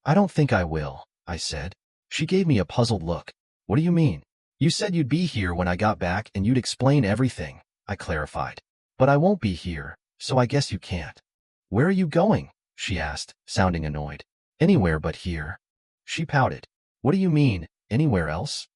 I don't think I will, I said. She gave me a puzzled look. What do you mean? You said you'd be here when I got back and you'd explain everything, I clarified. But I won't be here, so I guess you can't. Where are you going? She asked, sounding annoyed. Anywhere but here. She pouted. What do you mean, anywhere else?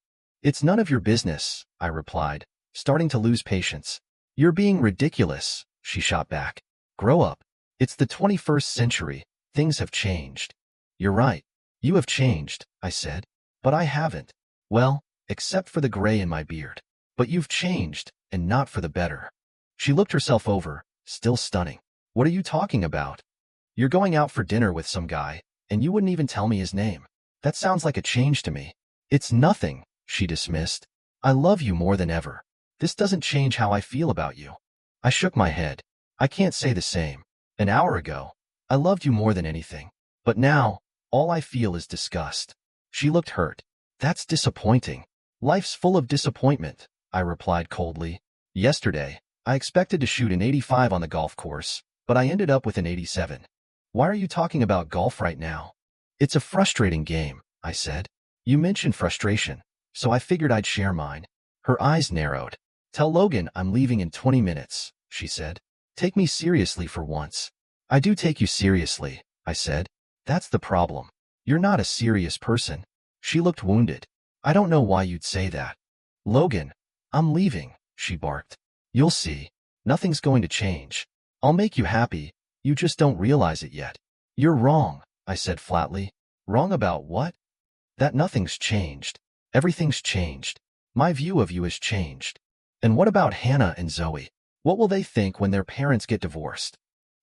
It's none of your business, I replied, starting to lose patience. You're being ridiculous, she shot back. Grow up. It's the 21st century. Things have changed. You're right. You have changed, I said. But I haven't. Well, except for the gray in my beard. But you've changed, and not for the better. She looked herself over, still stunning. What are you talking about? You're going out for dinner with some guy, and you wouldn't even tell me his name. That sounds like a change to me. It's nothing, she dismissed. I love you more than ever. This doesn't change how I feel about you. I shook my head. I can't say the same. An hour ago, I loved you more than anything. But now, all I feel is disgust. She looked hurt. That's disappointing. Life's full of disappointment, I replied coldly. Yesterday, I expected to shoot an 85 on the golf course, but I ended up with an 87. Why are you talking about golf right now? It's a frustrating game, I said. You mentioned frustration, so I figured I'd share mine. Her eyes narrowed. Tell Logan I'm leaving in 20 minutes, she said. Take me seriously for once. I do take you seriously, I said. That's the problem. You're not a serious person. She looked wounded. I don't know why you'd say that. Logan, I'm leaving, she barked. You'll see. Nothing's going to change. I'll make you happy. You just don't realize it yet. You're wrong, I said flatly. Wrong about what? That nothing's changed. Everything's changed. My view of you has changed. And what about Hannah and Zoe? What will they think when their parents get divorced?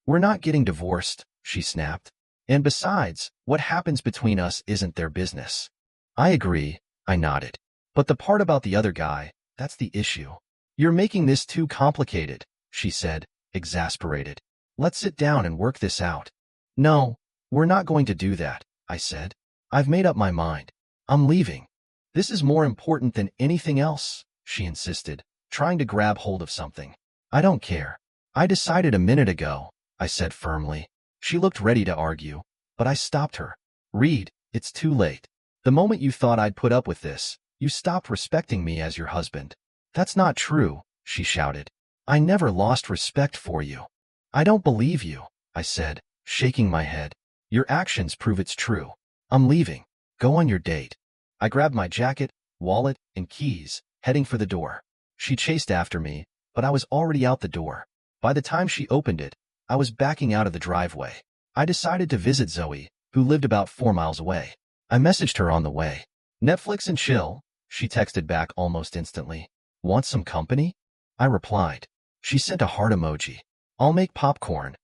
We're not getting divorced, she snapped. And besides, what happens between us isn't their business. I agree, I nodded. But the part about the other guy, that's the issue. You're making this too complicated, she said, exasperated. Let's sit down and work this out. No, we're not going to do that, I said. I've made up my mind. I'm leaving. This is more important than anything else, she insisted, trying to grab hold of something. I don't care. I decided a minute ago, I said firmly. She looked ready to argue, but I stopped her. Reed, it's too late. The moment you thought I'd put up with this, you stopped respecting me as your husband. That's not true, she shouted. I never lost respect for you. I don't believe you, I said, shaking my head. Your actions prove it's true. I'm leaving. Go on your date. I grabbed my jacket, wallet, and keys, heading for the door. She chased after me, but I was already out the door. By the time she opened it, I was backing out of the driveway. I decided to visit Zoe, who lived about 4 miles away. I messaged her on the way. Netflix and chill, she texted back almost instantly. Want some company? I replied. She sent a heart emoji. I'll make popcorn.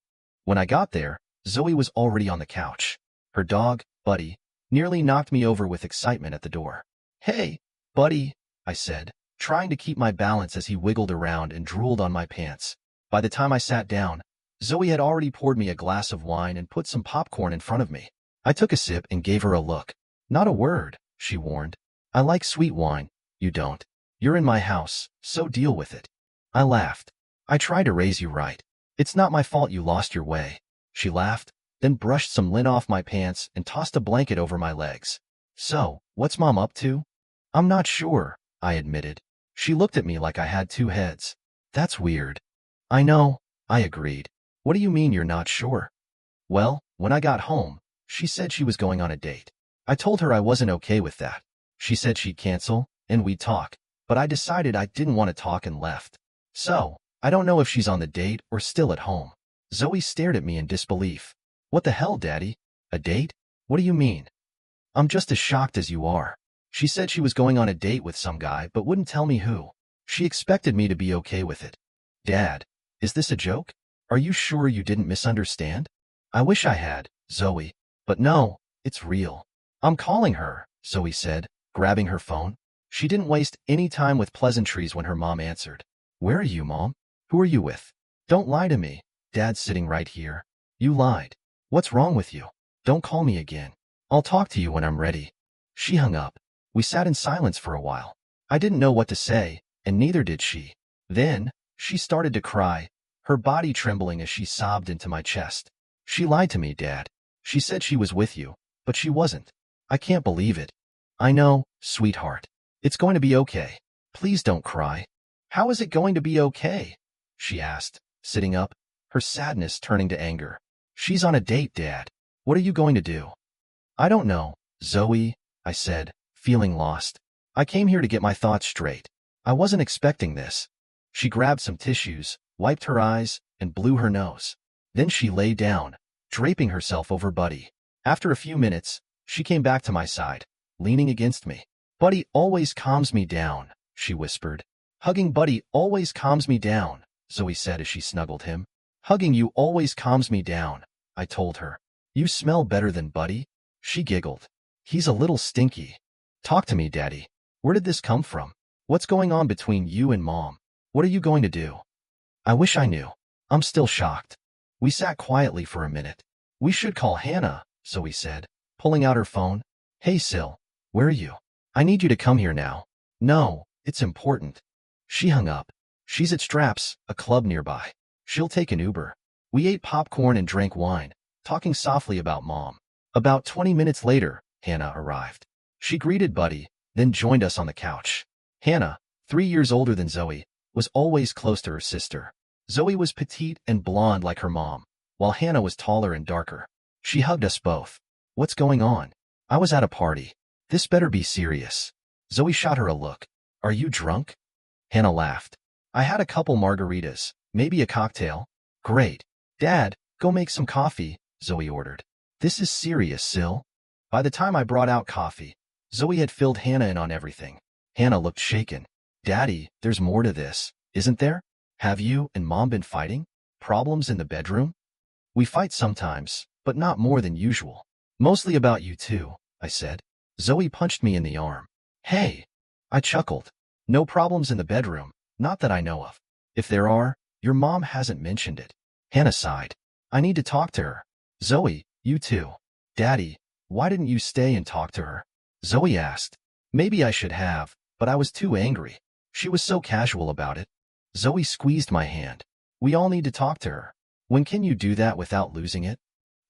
When I got there, Zoe was already on the couch. Her dog, Buddy, nearly knocked me over with excitement at the door. Hey, Buddy, I said, trying to keep my balance as he wiggled around and drooled on my pants. By the time I sat down, Zoe had already poured me a glass of wine and put some popcorn in front of me. I took a sip and gave her a look. Not a word, she warned. I like sweet wine. You don't. You're in my house, so deal with it. I laughed. I tried to raise you right. It's not my fault you lost your way. She laughed, then brushed some lint off my pants and tossed a blanket over my legs. So, what's Mom up to? I'm not sure, I admitted. She looked at me like I had 2 heads. That's weird. I know, I agreed. What do you mean you're not sure? Well, when I got home, she said she was going on a date. I told her I wasn't okay with that. She said she'd cancel, and we'd talk, but I decided I didn't want to talk and left. So, I don't know if she's on the date or still at home. Zoe stared at me in disbelief. What the hell, Daddy? A date? What do you mean? I'm just as shocked as you are. She said she was going on a date with some guy but wouldn't tell me who. She expected me to be okay with it. Dad, is this a joke? Are you sure you didn't misunderstand? I wish I had, Zoe. But no, it's real. I'm calling her, Zoe said, grabbing her phone. She didn't waste any time with pleasantries when her mom answered. Where are you, Mom? Who are you with? Don't lie to me. Dad's sitting right here. You lied. What's wrong with you? Don't call me again. I'll talk to you when I'm ready. She hung up. We sat in silence for a while. I didn't know what to say, and neither did she. Then, she started to cry, her body trembling as she sobbed into my chest. She lied to me, Dad. She said she was with you, but she wasn't. I can't believe it. I know, sweetheart. It's going to be okay. Please don't cry. How is it going to be okay? She asked, sitting up, her sadness turning to anger. She's on a date, Dad. What are you going to do? I don't know, Zoe, I said, feeling lost. I came here to get my thoughts straight. I wasn't expecting this. She grabbed some tissues, wiped her eyes, and blew her nose. Then she lay down, draping herself over Buddy. After a few minutes, she came back to my side, leaning against me. Buddy always calms me down, she whispered. Hugging Buddy always calms me down, Zoe said as she snuggled him. Hugging you always calms me down, I told her. You smell better than Buddy? She giggled. He's a little stinky. Talk to me, Daddy. Where did this come from? What's going on between you and Mom? What are you going to do? I wish I knew. I'm still shocked. We sat quietly for a minute. We should call Hannah, Zoe said, pulling out her phone. Hey, Sil, where are you? I need you to come here now. No, it's important. She hung up. She's at Straps, a club nearby. She'll take an Uber. We ate popcorn and drank wine, talking softly about Mom. About 20 minutes later, Hannah arrived. She greeted Buddy, then joined us on the couch. Hannah, 3 years older than Zoe, was always close to her sister. Zoe was petite and blonde like her mom, while Hannah was taller and darker. She hugged us both. What's going on? I was at a party. This better be serious. Zoe shot her a look. Are you drunk? Hannah laughed. I had a couple margaritas, maybe a cocktail. Great. Dad, go make some coffee, Zoe ordered. This is serious, Sil. By the time I brought out coffee, Zoe had filled Hannah in on everything. Hannah looked shaken. Daddy, there's more to this, isn't there? Have you and Mom been fighting? Problems in the bedroom? We fight sometimes, but not more than usual. Mostly about you two, I said. Zoe punched me in the arm. Hey! I chuckled. No problems in the bedroom, not that I know of. If there are, your mom hasn't mentioned it. Hannah sighed. I need to talk to her. Zoe, you too. Daddy, why didn't you stay and talk to her? Zoe asked. Maybe I should have, but I was too angry. She was so casual about it. Zoe squeezed my hand. We all need to talk to her. When can you do that without losing it?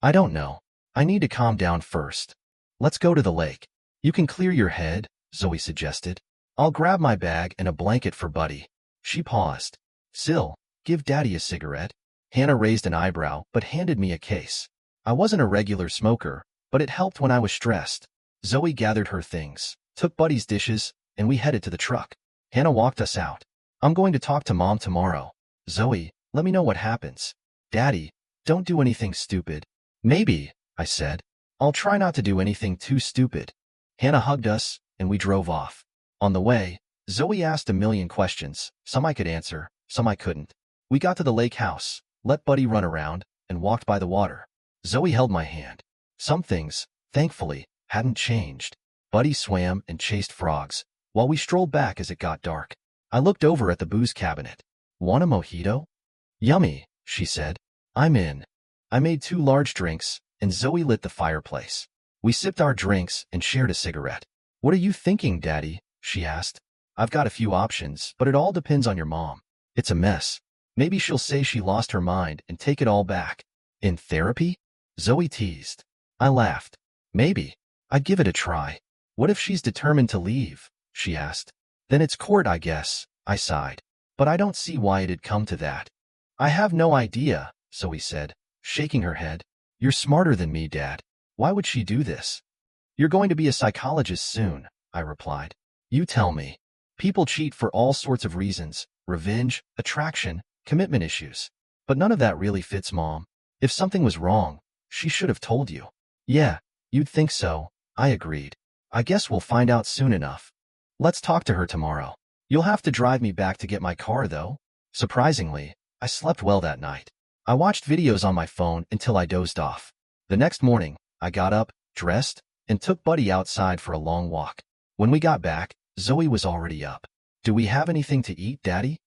I don't know. I need to calm down first. Let's go to the lake. You can clear your head, Zoe suggested. I'll grab my bag and a blanket for Buddy. She paused. Sil, give Daddy a cigarette. Hannah raised an eyebrow but handed me a case. I wasn't a regular smoker, but it helped when I was stressed. Zoe gathered her things, took Buddy's dishes, and we headed to the truck. Hannah walked us out. I'm going to talk to Mom tomorrow. Zoe, let me know what happens. Daddy, don't do anything stupid. Maybe, I said. I'll try not to do anything too stupid. Hannah hugged us, and we drove off. On the way, Zoe asked a million questions. Some I could answer, some I couldn't. We got to the lake house, let Buddy run around, and walked by the water. Zoe held my hand. Some things, thankfully, hadn't changed. Buddy swam and chased frogs, while we strolled back as it got dark. I looked over at the booze cabinet. Want a mojito? Yummy, she said. I'm in. I made 2 large drinks, and Zoe lit the fireplace. We sipped our drinks and shared a cigarette. What are you thinking, Daddy? She asked. I've got a few options, but it all depends on your mom. It's a mess. Maybe she'll say she lost her mind and take it all back. In therapy? Zoe teased. I laughed. Maybe. I'd give it a try. What if she's determined to leave? She asked. Then it's court, I guess, I sighed. But I don't see why it'd come to that. I have no idea, Zoe said, shaking her head. You're smarter than me, Dad. Why would she do this? You're going to be a psychologist soon, I replied. You tell me. People cheat for all sorts of reasons, revenge, attraction, commitment issues. But none of that really fits Mom. If something was wrong, she should have told you. Yeah, you'd think so, I agreed. I guess we'll find out soon enough. Let's talk to her tomorrow. You'll have to drive me back to get my car, though. Surprisingly, I slept well that night. I watched videos on my phone until I dozed off. The next morning, I got up, dressed, and took Buddy outside for a long walk. When we got back, Zoe was already up. Do we have anything to eat, Daddy?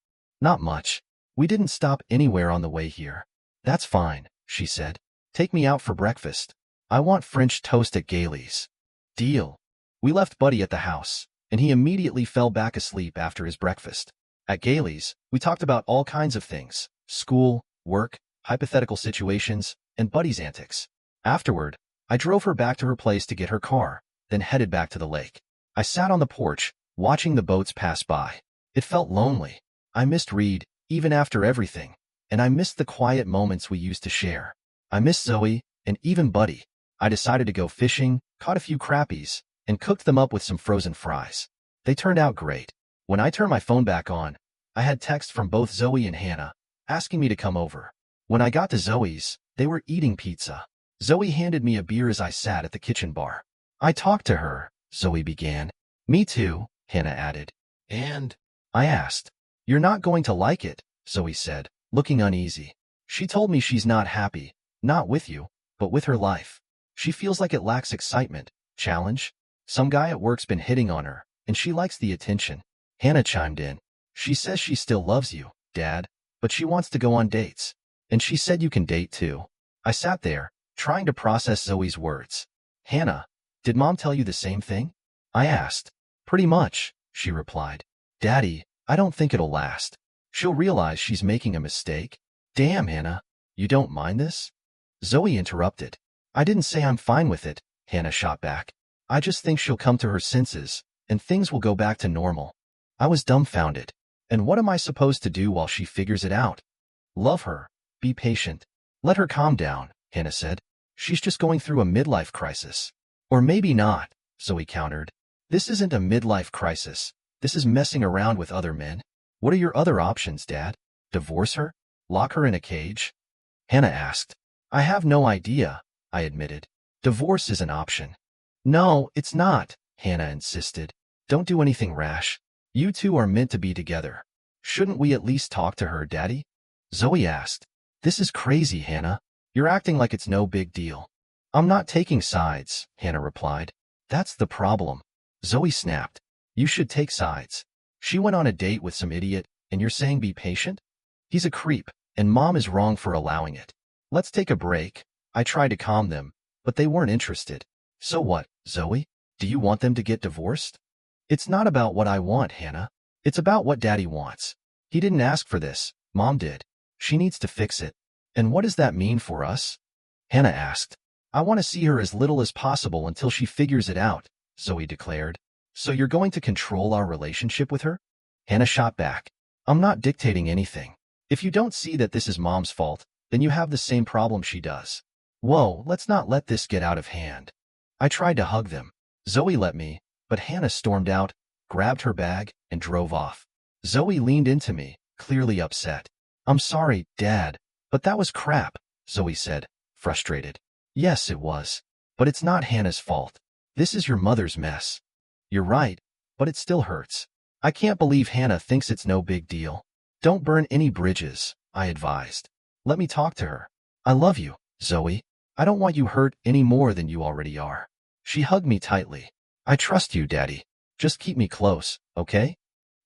Not much. We didn't stop anywhere on the way here. That's fine, she said. Take me out for breakfast. I want French toast at Gailey's. Deal. We left Buddy at the house, and he immediately fell back asleep after his breakfast. At Gailey's, we talked about all kinds of things: school, work, hypothetical situations, and Buddy's antics. Afterward, I drove her back to her place to get her car, then headed back to the lake. I sat on the porch, watching the boats pass by. It felt lonely. I missed Reed, even after everything, and I missed the quiet moments we used to share. I missed Zoe, and even Buddy. I decided to go fishing, caught a few crappies, and cooked them up with some frozen fries. They turned out great. When I turned my phone back on, I had texts from both Zoe and Hannah, asking me to come over. When I got to Zoe's, they were eating pizza. Zoe handed me a beer as I sat at the kitchen bar. I talked to her, Zoe began. Me too, Hannah added. And? I asked. You're not going to like it, Zoe said, looking uneasy. She told me she's not happy, not with you, but with her life. She feels like it lacks excitement, challenge. Some guy at work's been hitting on her, and she likes the attention. Hannah chimed in. She says she still loves you, Dad, but she wants to go on dates. And she said you can date too. I sat there, trying to process Zoe's words. Hannah, did Mom tell you the same thing? I asked. Pretty much, she replied. Daddy, I don't think it'll last. She'll realize she's making a mistake. Damn, Hannah, you don't mind this? Zoe interrupted. I didn't say I'm fine with it, Hannah shot back. I just think she'll come to her senses, and things will go back to normal. I was dumbfounded. And what am I supposed to do while she figures it out? Love her. Be patient. Let her calm down, Hannah said. She's just going through a midlife crisis. Or maybe not, Zoe countered. This isn't a midlife crisis. This is messing around with other men. What are your other options, Dad? Divorce her? Lock her in a cage? Hannah asked. I have no idea, I admitted. Divorce is an option. No, it's not, Hannah insisted. Don't do anything rash. You two are meant to be together. Shouldn't we at least talk to her, Daddy? Zoe asked. This is crazy, Hannah. You're acting like it's no big deal. I'm not taking sides, Hannah replied. That's the problem. Zoe snapped. You should take sides. She went on a date with some idiot, and you're saying be patient? He's a creep, and Mom is wrong for allowing it. Let's take a break. I tried to calm them, but they weren't interested. So what, Zoe? Do you want them to get divorced? It's not about what I want, Hannah. It's about what Daddy wants. He didn't ask for this. Mom did. She needs to fix it. And what does that mean for us? Hannah asked. I want to see her as little as possible until she figures it out, Zoe declared. So you're going to control our relationship with her? Hannah shot back. I'm not dictating anything. If you don't see that this is Mom's fault, then you have the same problem she does. Whoa, let's not let this get out of hand. I tried to hug them. Zoe let me, but Hannah stormed out, grabbed her bag, and drove off. Zoe leaned into me, clearly upset. I'm sorry, Dad, but that was crap, Zoe said, frustrated. Yes, it was. But it's not Hannah's fault. This is your mother's mess. You're right, but it still hurts. I can't believe Hannah thinks it's no big deal. Don't burn any bridges, I advised. Let me talk to her. I love you, Zoe. I don't want you hurt any more than you already are. She hugged me tightly. I trust you, Daddy. Just keep me close, okay?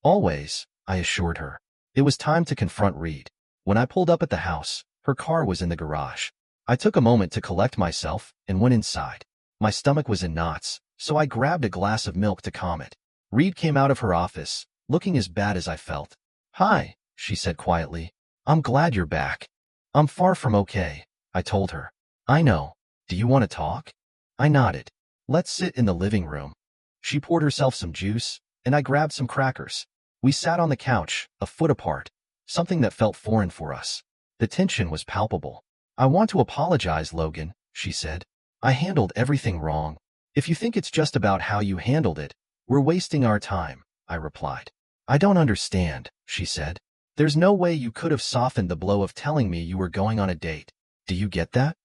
Always, I assured her. It was time to confront Reed. When I pulled up at the house, her car was in the garage. I took a moment to collect myself and went inside. My stomach was in knots, so I grabbed a glass of milk to calm it. Reed came out of her office, looking as bad as I felt. Hi, she said quietly. I'm glad you're back. I'm far from okay, I told her. I know. Do you want to talk? I nodded. Let's sit in the living room. She poured herself some juice, and I grabbed some crackers. We sat on the couch, a foot apart, something that felt foreign for us. The tension was palpable. I want to apologize, Logan, she said. I handled everything wrong. If you think it's just about how you handled it, we're wasting our time, I replied. I don't understand, she said. There's no way you could have softened the blow of telling me you were going on a date. Do you get that?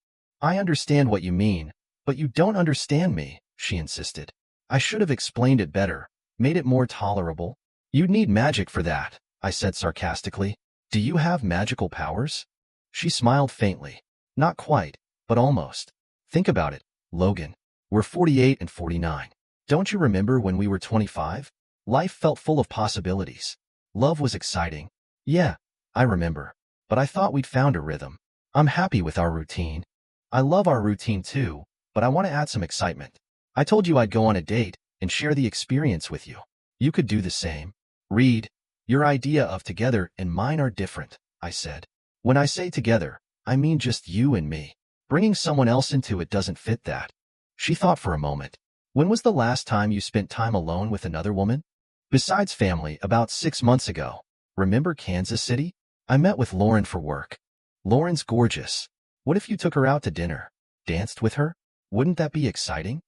I understand what you mean, but you don't understand me, she insisted. I should have explained it better, made it more tolerable. You'd need magic for that, I said sarcastically. Do you have magical powers? She smiled faintly. Not quite, but almost. Think about it, Logan. We're 48 and 49. Don't you remember when we were 25? Life felt full of possibilities. Love was exciting. Yeah, I remember. But I thought we'd found a rhythm. I'm happy with our routine. I love our routine too, but I want to add some excitement. I told you I'd go on a date and share the experience with you. You could do the same. Reed, your idea of together and mine are different, I said. When I say together, I mean just you and me. Bringing someone else into it doesn't fit that. She thought for a moment. When was the last time you spent time alone with another woman? Besides family, about 6 months ago. Remember Kansas City? I met with Lauren for work. Lauren's gorgeous. What if you took her out to dinner? Danced with her? Wouldn't that be exciting?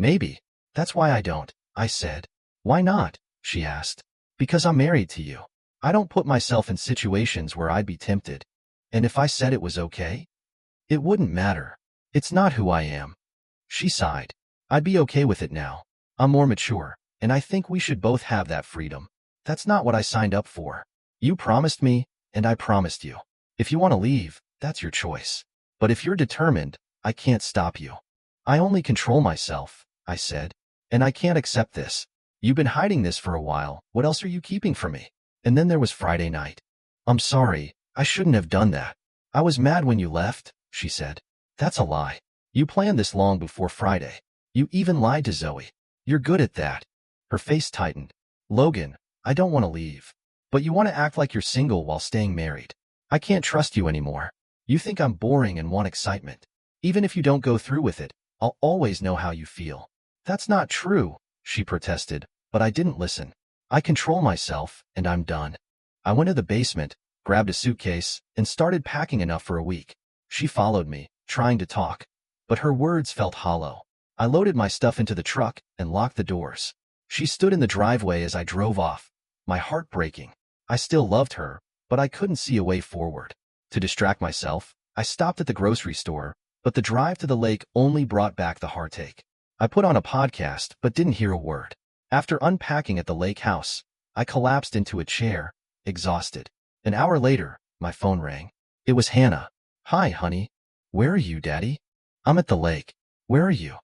Maybe. That's why I don't, I said. Why not? She asked. Because I'm married to you. I don't put myself in situations where I'd be tempted. And if I said it was okay? It wouldn't matter. It's not who I am. She sighed. I'd be okay with it now. I'm more mature, and I think we should both have that freedom. That's not what I signed up for. You promised me, and I promised you. If you want to leave, that's your choice. But if you're determined, I can't stop you. I only control myself, I said. And I can't accept this. You've been hiding this for a while. What else are you keeping from me? And then there was Friday night. I'm sorry. I shouldn't have done that. I was mad when you left, she said. That's a lie. You planned this long before Friday. You even lied to Zoe. You're good at that. Her face tightened. Logan, I don't want to leave. But you want to act like you're single while staying married. I can't trust you anymore. You think I'm boring and want excitement. Even if you don't go through with it, I'll always know how you feel. That's not true, she protested, but I didn't listen. I control myself, and I'm done. I went to the basement, grabbed a suitcase, and started packing enough for a week. She followed me, trying to talk, but her words felt hollow. I loaded my stuff into the truck and locked the doors. She stood in the driveway as I drove off, my heart breaking. I still loved her, but I couldn't see a way forward. To distract myself, I stopped at the grocery store, but the drive to the lake only brought back the heartache. I put on a podcast but didn't hear a word. After unpacking at the lake house, I collapsed into a chair, exhausted. An hour later, my phone rang. It was Hannah. Hi, honey. Where are you, Daddy? I'm at the lake. Where are you?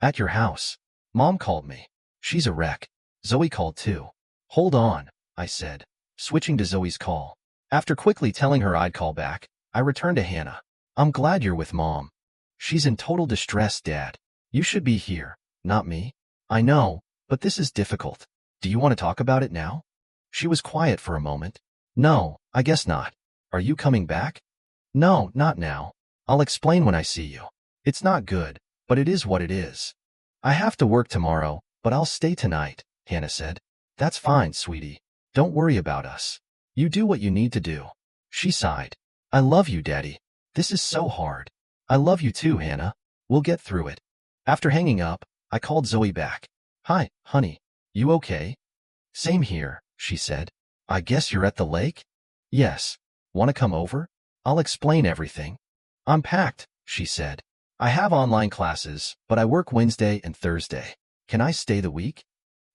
At your house. Mom called me. She's a wreck. Zoe called too. Hold on, I said, switching to Zoe's call. After quickly telling her I'd call back, I returned to Hannah. I'm glad you're with Mom. She's in total distress, Dad. You should be here, not me. I know, but this is difficult. Do you want to talk about it now? She was quiet for a moment. No, I guess not. Are you coming back? No, not now. I'll explain when I see you. It's not good, but it is what it is. I have to work tomorrow, but I'll stay tonight, Hannah said. That's fine, sweetie. Don't worry about us. You do what you need to do. She sighed. I love you, Daddy. This is so hard. I love you too, Hannah. We'll get through it. After hanging up, I called Zoe back. Hi, honey. You okay? Same here, she said. I guess you're at the lake? Yes. Want to come over? I'll explain everything. I'm packed, she said. I have online classes, but I work Wednesday and Thursday. Can I stay the week?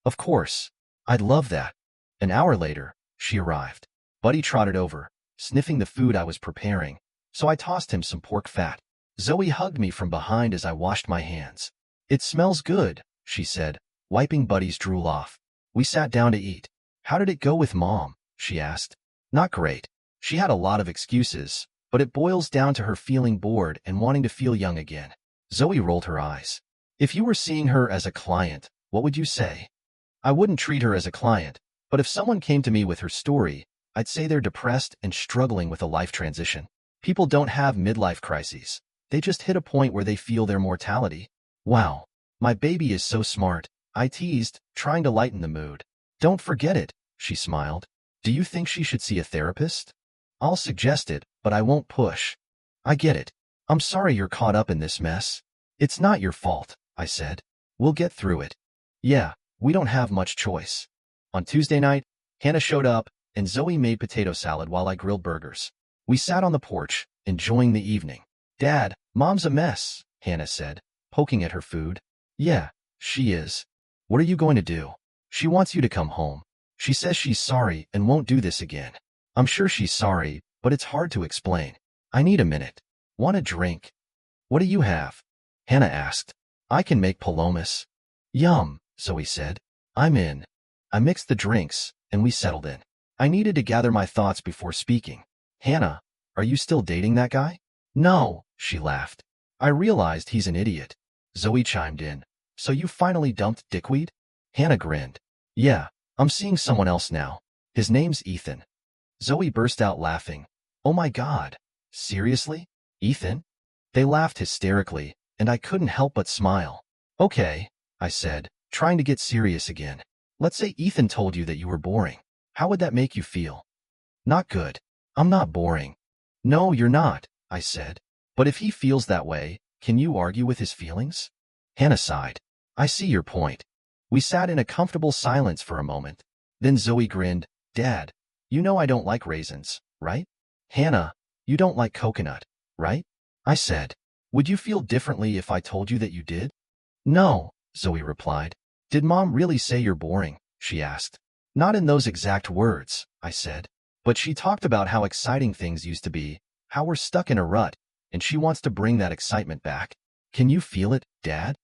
Of course. I'd love that. An hour later, she arrived. Buddy trotted over, sniffing the food I was preparing, so I tossed him some pork fat. Zoe hugged me from behind as I washed my hands. It smells good, she said, wiping Buddy's drool off. We sat down to eat. How did it go with Mom? She asked. Not great. She had a lot of excuses, but it boils down to her feeling bored and wanting to feel young again. Zoe rolled her eyes. If you were seeing her as a client, what would you say? I wouldn't treat her as a client, but if someone came to me with her story, I'd say they're depressed and struggling with a life transition. People don't have midlife crises. They just hit a point where they feel their mortality. Wow, my baby is so smart, I teased, trying to lighten the mood. Don't forget it, she smiled. Do you think she should see a therapist? I'll suggest it, but I won't push. I get it. I'm sorry you're caught up in this mess. It's not your fault, I said. We'll get through it. Yeah, we don't have much choice. On Tuesday night, Hannah showed up, and Zoe made potato salad while I grilled burgers. We sat on the porch, enjoying the evening. Dad, Mom's a mess, Hannah said, poking at her food. Yeah, she is. What are you going to do? She wants you to come home. She says she's sorry and won't do this again. I'm sure she's sorry, but it's hard to explain. I need a minute. Want a drink? What do you have? Hannah asked. I can make palomas. Yum, Zoe said. I'm in. I mixed the drinks, and we settled in. I needed to gather my thoughts before speaking. Hannah, are you still dating that guy? No, she laughed. I realized he's an idiot. Zoe chimed in. So you finally dumped Dickweed? Hannah grinned. Yeah, I'm seeing someone else now. His name's Ethan. Zoe burst out laughing. Oh my God. Seriously? Ethan? They laughed hysterically, and I couldn't help but smile. Okay, I said, trying to get serious again. Let's say Ethan told you that you were boring. How would that make you feel? Not good. I'm not boring. No, you're not, I said. But if he feels that way, can you argue with his feelings? Hannah sighed. I see your point. We sat in a comfortable silence for a moment. Then Zoe grinned. Dad, you know I don't like raisins, right? Hannah, you don't like coconut, right? I said. Would you feel differently if I told you that you did? No, Zoe replied. Did Mom really say you're boring? She asked. Not in those exact words, I said. But she talked about how exciting things used to be, how we're stuck in a rut, and she wants to bring that excitement back. Can you feel it, Dad?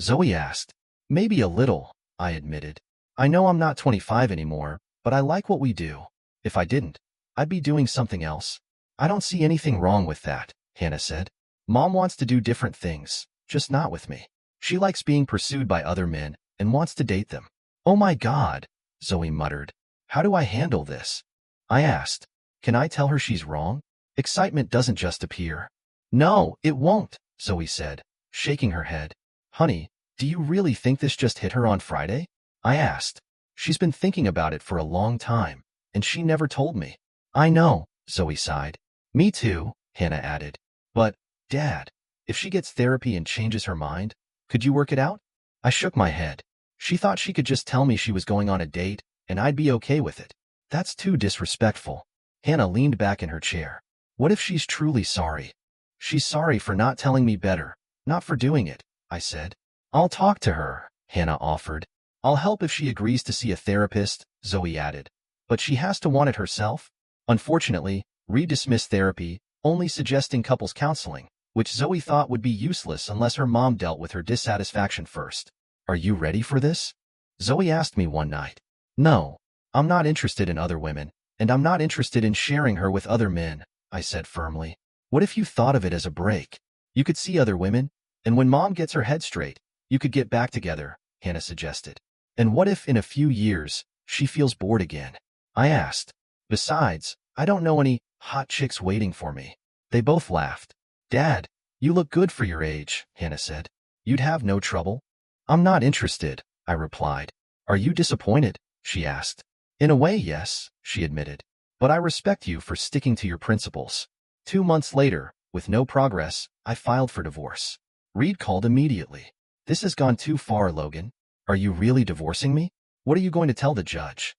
Zoe asked. Maybe a little, I admitted. I know I'm not 25 anymore, but I like what we do. If I didn't, I'd be doing something else. I don't see anything wrong with that, Hannah said. Mom wants to do different things, just not with me. She likes being pursued by other men and wants to date them. Oh my God, Zoe muttered. How do I handle this? I asked. Can I tell her she's wrong? Excitement doesn't just appear. No, it won't, Zoe said, shaking her head. Honey, do you really think this just hit her on Friday? I asked. She's been thinking about it for a long time, and she never told me. I know, Zoe sighed. Me too, Hannah added. But, Dad, if she gets therapy and changes her mind, could you work it out? I shook my head. She thought she could just tell me she was going on a date, and I'd be okay with it. That's too disrespectful. Hannah leaned back in her chair. What if she's truly sorry? She's sorry for not telling me better, not for doing it, I said. I'll talk to her, Hannah offered. I'll help if she agrees to see a therapist, Zoe added. But she has to want it herself? Unfortunately, Reed dismissed therapy, only suggesting couples counseling, which Zoe thought would be useless unless her mom dealt with her dissatisfaction first. Are you ready for this? Zoe asked me one night. No, I'm not interested in other women, and I'm not interested in sharing her with other men, I said firmly. What if you thought of it as a break? You could see other women, and when Mom gets her head straight, you could get back together, Hannah suggested. And what if in a few years, she feels bored again? I asked. Besides, I don't know any hot chicks waiting for me. They both laughed. Dad, you look good for your age, Hannah said. You'd have no trouble? I'm not interested, I replied. Are you disappointed? She asked. In a way, yes, she admitted. But I respect you for sticking to your principles. 2 months later, with no progress, I filed for divorce. Reed called immediately. This has gone too far, Logan. Are you really divorcing me? What are you going to tell the judge?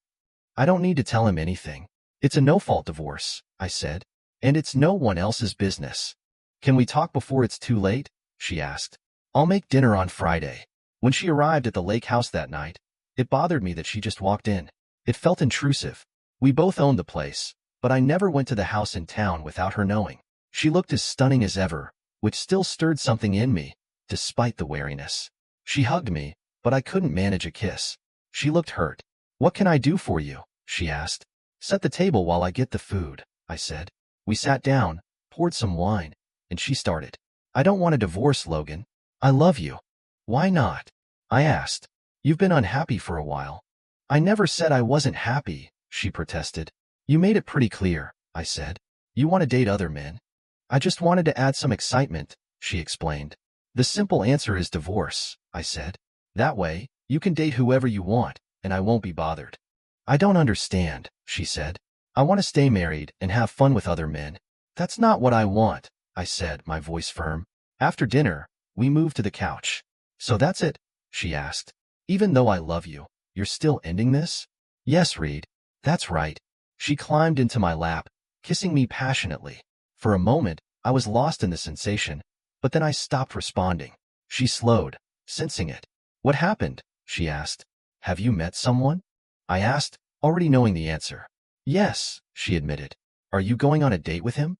I don't need to tell him anything. It's a no-fault divorce, I said, and it's no one else's business. Can we talk before it's too late? She asked. I'll make dinner on Friday. When she arrived at the lake house that night, it bothered me that she just walked in. It felt intrusive. We both owned the place, but I never went to the house in town without her knowing. She looked as stunning as ever, which still stirred something in me, despite the wariness. She hugged me, but I couldn't manage a kiss. She looked hurt. What can I do for you? She asked. Set the table while I get the food, I said. We sat down, poured some wine, and she started. I don't want a divorce, Logan. I love you. Why not? I asked. You've been unhappy for a while. I never said I wasn't happy, she protested. You made it pretty clear, I said. You want to date other men. I just wanted to add some excitement, she explained. The simple answer is divorce, I said. That way, you can date whoever you want, and I won't be bothered. I don't understand, she said. I want to stay married and have fun with other men. That's not what I want, I said, my voice firm. After dinner, we moved to the couch. So that's it? She asked. Even though I love you, you're still ending this? Yes, Reed. That's right. She climbed into my lap, kissing me passionately. For a moment, I was lost in the sensation, but then I stopped responding. She slowed, sensing it. What happened? She asked. Have you met someone? I asked, already knowing the answer. Yes, she admitted. Are you going on a date with him?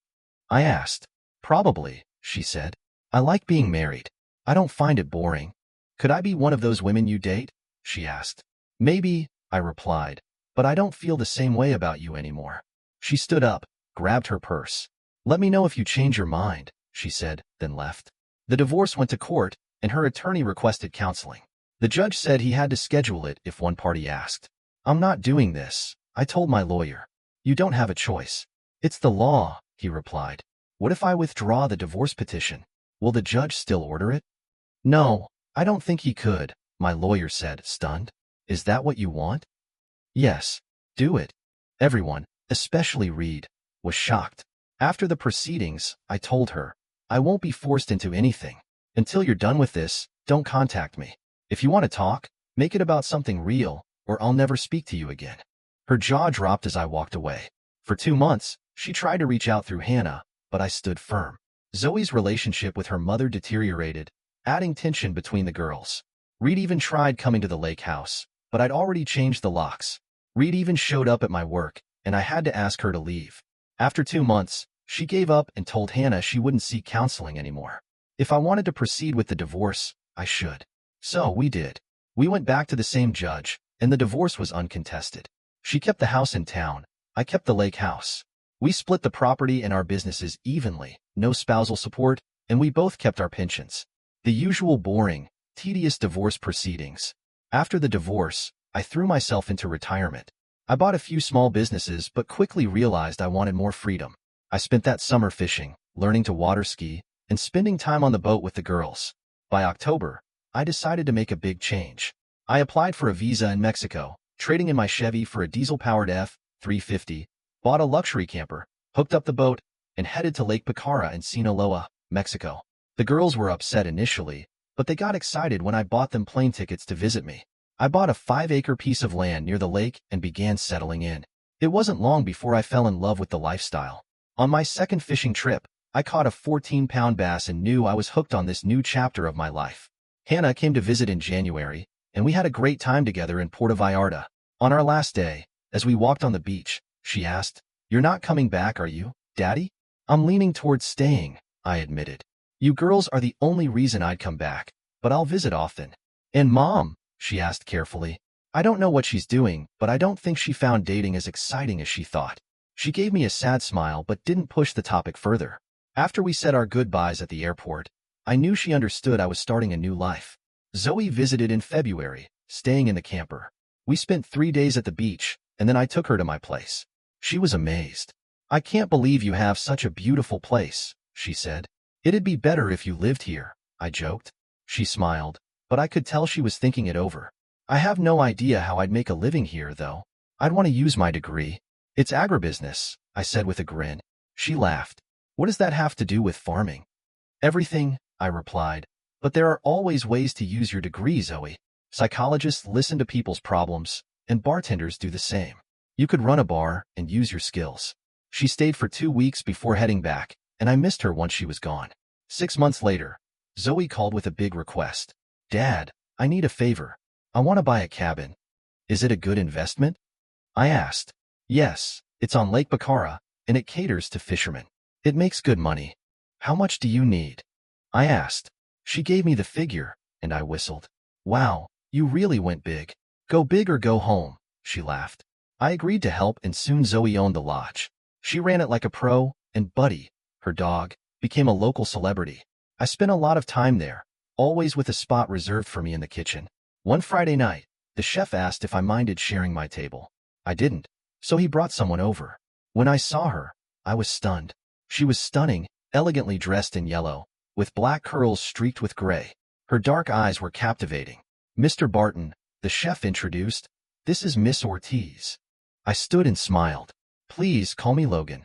I asked. Probably, she said. I like being married. I don't find it boring. Could I be one of those women you date? She asked. Maybe, I replied, but I don't feel the same way about you anymore. She stood up, grabbed her purse. Let me know if you change your mind, she said, then left. The divorce went to court, and her attorney requested counseling. The judge said he had to schedule it if one party asked. I'm not doing this, I told my lawyer. You don't have a choice. It's the law, he replied. What if I withdraw the divorce petition? Will the judge still order it? No, I don't think he could, my lawyer said, stunned. Is that what you want? Yes, do it. Everyone, especially Reed, was shocked. After the proceedings, I told her, I won't be forced into anything. Until you're done with this, don't contact me. If you want to talk, make it about something real, or I'll never speak to you again. Her jaw dropped as I walked away. For 2 months, she tried to reach out through Hannah, but I stood firm. Zoe's relationship with her mother deteriorated, adding tension between the girls. Reed even tried coming to the lake house, but I'd already changed the locks. Reed even showed up at my work, and I had to ask her to leave. After 2 months, she gave up and told Hannah she wouldn't seek counseling anymore. If I wanted to proceed with the divorce, I should. So we did. We went back to the same judge, and the divorce was uncontested. She kept the house in town. I kept the lake house. We split the property and our businesses evenly, no spousal support, and we both kept our pensions. The usual boring, tedious divorce proceedings. After the divorce, I threw myself into retirement. I bought a few small businesses but quickly realized I wanted more freedom. I spent that summer fishing, learning to water ski, and spending time on the boat with the girls. By October, I decided to make a big change. I applied for a visa in Mexico, trading in my Chevy for a diesel-powered F-350, bought a luxury camper, hooked up the boat, and headed to Lake Picara in Sinaloa, Mexico. The girls were upset initially, but they got excited when I bought them plane tickets to visit me. I bought a 5-acre piece of land near the lake and began settling in. It wasn't long before I fell in love with the lifestyle. On my second fishing trip, I caught a 14-pound bass and knew I was hooked on this new chapter of my life. Hannah came to visit in January, and we had a great time together in Puerto Vallarta. On our last day, as we walked on the beach, she asked, "You're not coming back, are you, Daddy?" "I'm leaning towards staying," I admitted. "You girls are the only reason I'd come back, but I'll visit often." "And Mom?" she asked carefully. "I don't know what she's doing, but I don't think she found dating as exciting as she thought." She gave me a sad smile but didn't push the topic further. After we said our goodbyes at the airport, I knew she understood I was starting a new life. Zoe visited in February, staying in the camper. We spent 3 days at the beach, and then I took her to my place. She was amazed. "I can't believe you have such a beautiful place," she said. "It'd be better if you lived here," I joked. She smiled, but I could tell she was thinking it over. "I have no idea how I'd make a living here, though. I'd want to use my degree." "It's agribusiness," I said with a grin. She laughed. "What does that have to do with farming?" "Everything," I replied. "But there are always ways to use your degree, Zoe. Psychologists listen to people's problems, and bartenders do the same. You could run a bar and use your skills." She stayed for 2 weeks before heading back, and I missed her once she was gone. 6 months later, Zoe called with a big request. "Dad, I need a favor. I want to buy a cabin." "Is it a good investment?" I asked. "Yes, it's on Lake Picara, and it caters to fishermen. It makes good money." "How much do you need?" I asked. She gave me the figure, and I whistled. "Wow, you really went big. Go big or go home," she laughed. I agreed to help, and soon Zoe owned the lodge. She ran it like a pro, and Buddy, her dog, became a local celebrity. I spent a lot of time there, always with a spot reserved for me in the kitchen. One Friday night, the chef asked if I minded sharing my table. I didn't, so he brought someone over. When I saw her, I was stunned. She was stunning, elegantly dressed in yellow, with black curls streaked with gray. Her dark eyes were captivating. "Mr. Barton," the chef introduced, "this is Miss Ortiz." I stood and smiled. "Please call me Logan."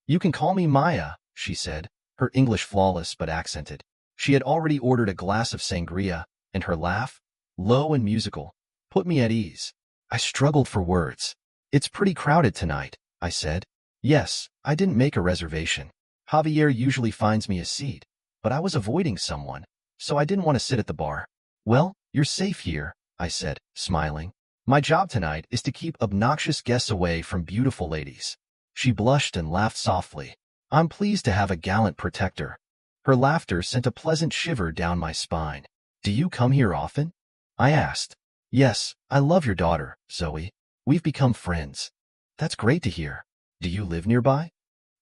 "You can call me Maya," she said, her English flawless but accented. She had already ordered a glass of sangria, and her laugh, low and musical, put me at ease. I struggled for words. "It's pretty crowded tonight," I said. "Yes, I didn't make a reservation. Javier usually finds me a seat, but I was avoiding someone, so I didn't want to sit at the bar." "Well, you're safe here," I said, smiling. "My job tonight is to keep obnoxious guests away from beautiful ladies." She blushed and laughed softly. "I'm pleased to have a gallant protector." Her laughter sent a pleasant shiver down my spine. "Do you come here often?" I asked. "Yes, I love your daughter, Zoe. We've become friends." "That's great to hear. Do you live nearby?"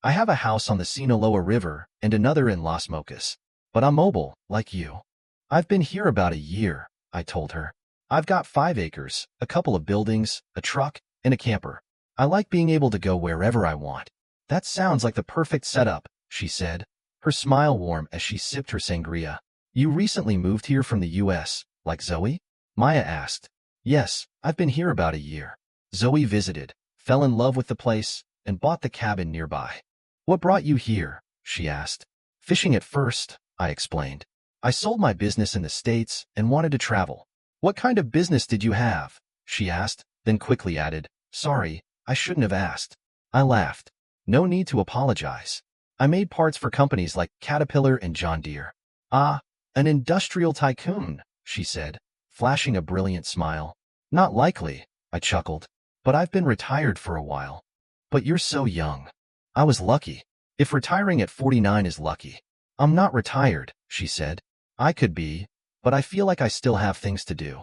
"I have a house on the Sinaloa River and another in Las Mocas. But I'm mobile, like you." "I've been here about a year," I told her. "I've got 5 acres, a couple of buildings, a truck, and a camper. I like being able to go wherever I want." "That sounds like the perfect setup," she said, her smile warm as she sipped her sangria. You recently moved here from the US, like Zoe? Maya asked. Yes, I've been here about a year. Zoe visited, fell in love with the place, and bought the cabin nearby. What brought you here? She asked. Fishing at first, I explained. I sold my business in the States and wanted to travel. What kind of business did you have? She asked, then quickly added, Sorry, I shouldn't have asked. I laughed. No need to apologize. I made parts for companies like Caterpillar and John Deere. Ah, an industrial tycoon, she said, flashing a brilliant smile. Not likely, I chuckled. But I've been retired for a while. But you're so young. I was lucky. If retiring at 49 is lucky. I'm not retired, she said. I could be, but I feel like I still have things to do.